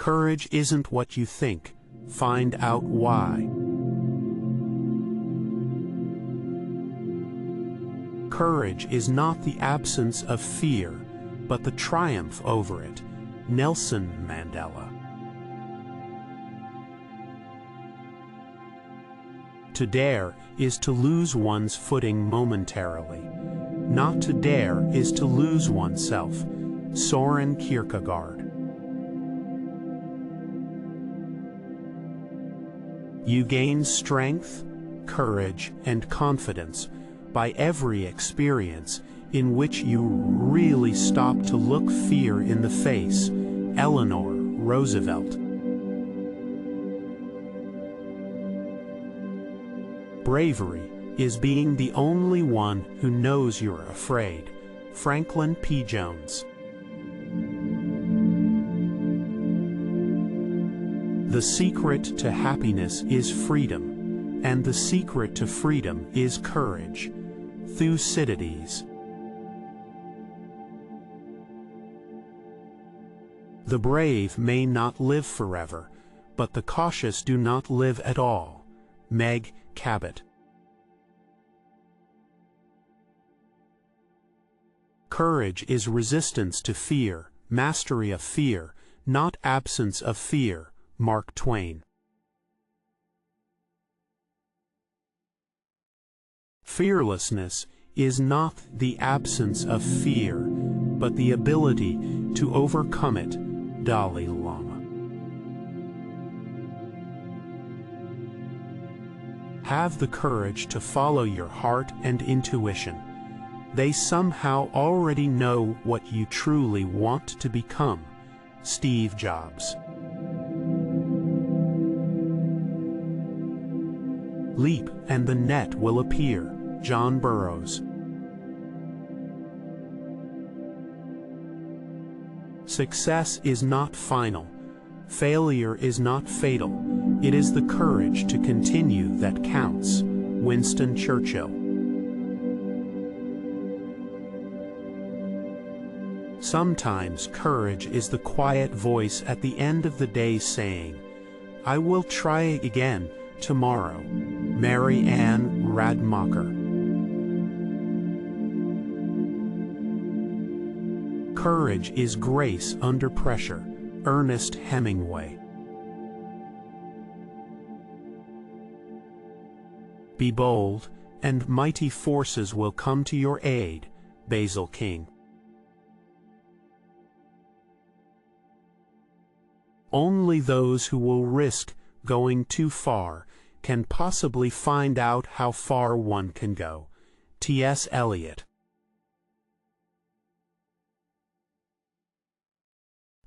Courage isn't what you think. Find out why. Courage is not the absence of fear, but the triumph over it. Nelson Mandela. To dare is to lose one's footing momentarily. Not to dare is to lose oneself. Soren Kierkegaard. You gain strength, courage, and confidence by every experience in which you really stop to look fear in the face. Eleanor Roosevelt. Bravery is being the only one who knows you're afraid. Franklin P. Jones. The secret to happiness is freedom, and the secret to freedom is courage. Thucydides. The brave may not live forever, but the cautious do not live at all. Meg Cabot. Courage is resistance to fear, mastery of fear, not absence of fear. Mark Twain. Fearlessness is not the absence of fear, but the ability to overcome it. Dalai Lama. Have the courage to follow your heart and intuition. They somehow already know what you truly want to become. Steve Jobs. Leap and the net will appear. John Burroughs. Success is not final. Failure is not fatal. It is the courage to continue that counts. Winston Churchill. Sometimes courage is the quiet voice at the end of the day saying, "I will try again tomorrow." Mary Ann Radmacher. Courage is grace under pressure. Ernest Hemingway. Be bold, and mighty forces will come to your aid. Basil King. Only those who will risk going too far can possibly find out how far one can go. T.S. Eliot.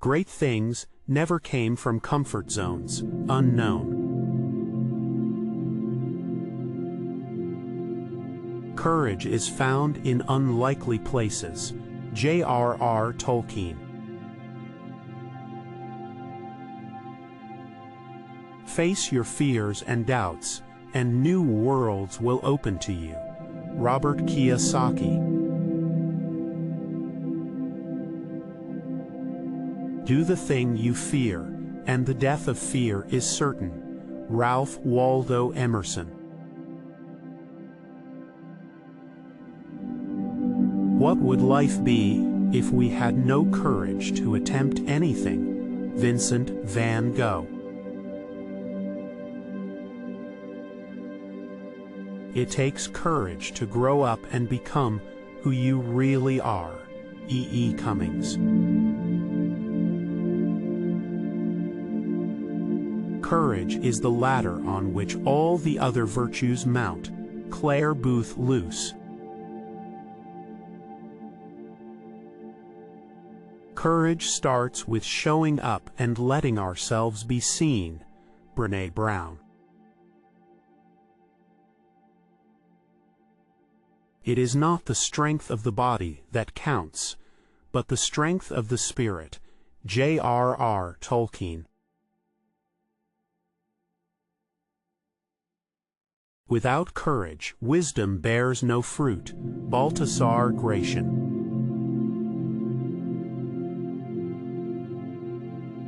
Great things never came from comfort zones. Unknown. Courage is found in unlikely places. J.R.R. Tolkien. Face your fears and doubts, and new worlds will open to you. Robert Kiyosaki. Do the thing you fear, and the death of fear is certain. Ralph Waldo Emerson. What would life be if we had no courage to attempt anything? Vincent van Gogh. It takes courage to grow up and become who you really are. E. E. Cummings. Courage is the ladder on which all the other virtues mount. Clare Boothe Luce. Courage starts with showing up and letting ourselves be seen. Brené Brown. It is not the strength of the body that counts, but the strength of the spirit. J.R.R. Tolkien. Without courage, wisdom bears no fruit. Baltasar Gracian.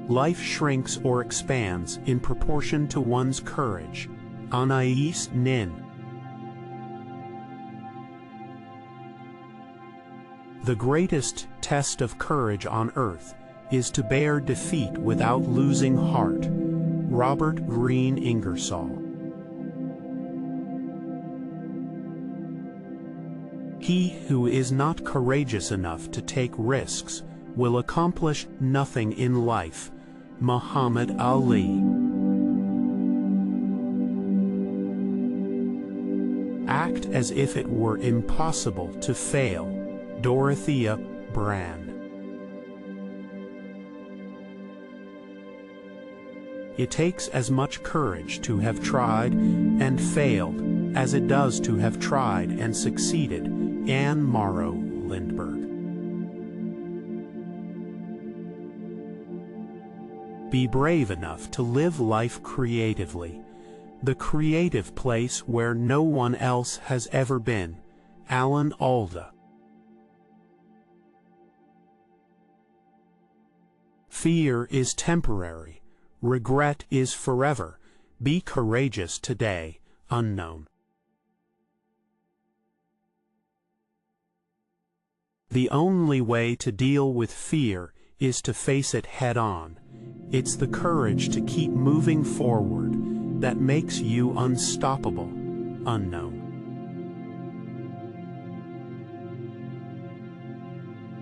Life shrinks or expands in proportion to one's courage. Anais Nin. The greatest test of courage on earth is to bear defeat without losing heart. Robert Greene Ingersoll. He who is not courageous enough to take risks will accomplish nothing in life. Muhammad Ali. Act as if it were impossible to fail. Dorothea Brande. It takes as much courage to have tried and failed as it does to have tried and succeeded. Anne Morrow Lindbergh. Be brave enough to live life creatively, the creative place where no one else has ever been. Alan Alda. Fear is temporary, regret is forever. Be courageous today. Unknown. The only way to deal with fear is to face it head-on. It's the courage to keep moving forward that makes you unstoppable. Unknown.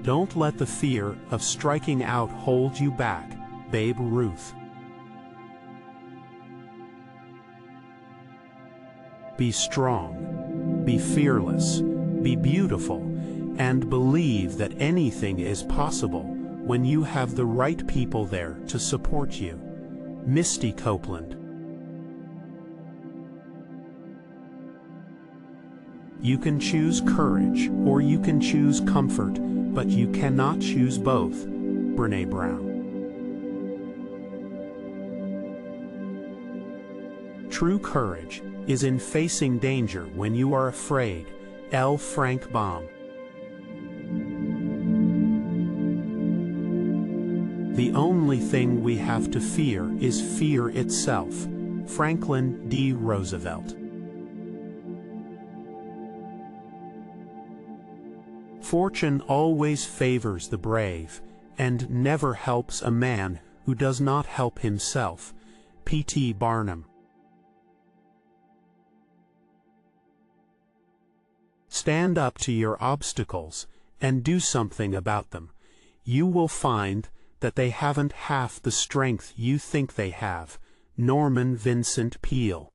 Don't let the fear of striking out hold you back. Babe Ruth. Be strong, be fearless, be beautiful, and believe that anything is possible when you have the right people there to support you. Misty Copeland. You can choose courage or you can choose comfort, but you cannot choose both. Brené Brown. True courage is in facing danger when you are afraid. L. Frank Baum. The only thing we have to fear is fear itself. Franklin D. Roosevelt. Fortune always favors the brave, and never helps a man who does not help himself. P. T. Barnum. Stand up to your obstacles and do something about them. You will find that they haven't half the strength you think they have. Norman Vincent Peale.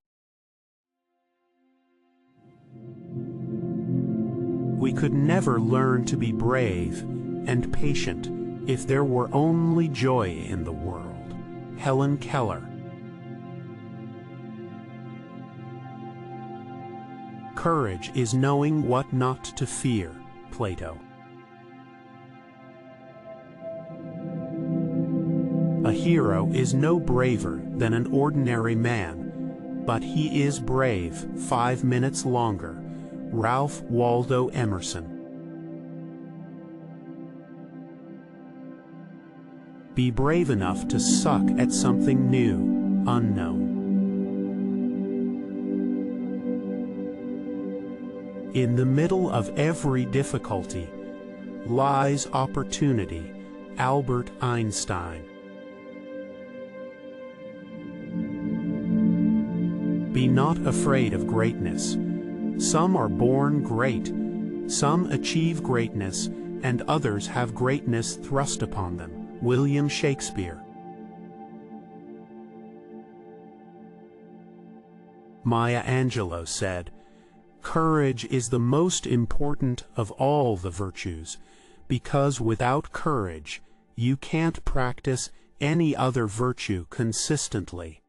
We could never learn to be brave and patient if there were only joy in the world. Helen Keller. Courage is knowing what not to fear. Plato. A hero is no braver than an ordinary man, but he is brave 5 minutes longer. Ralph Waldo Emerson. Be brave enough to suck at something new, unknown. In the middle of every difficulty lies opportunity. Albert Einstein. Be not afraid of greatness. Some are born great, some achieve greatness, and others have greatness thrust upon them. William Shakespeare. Maya Angelou said, "Courage is the most important of all the virtues, because without courage, you can't practice any other virtue consistently."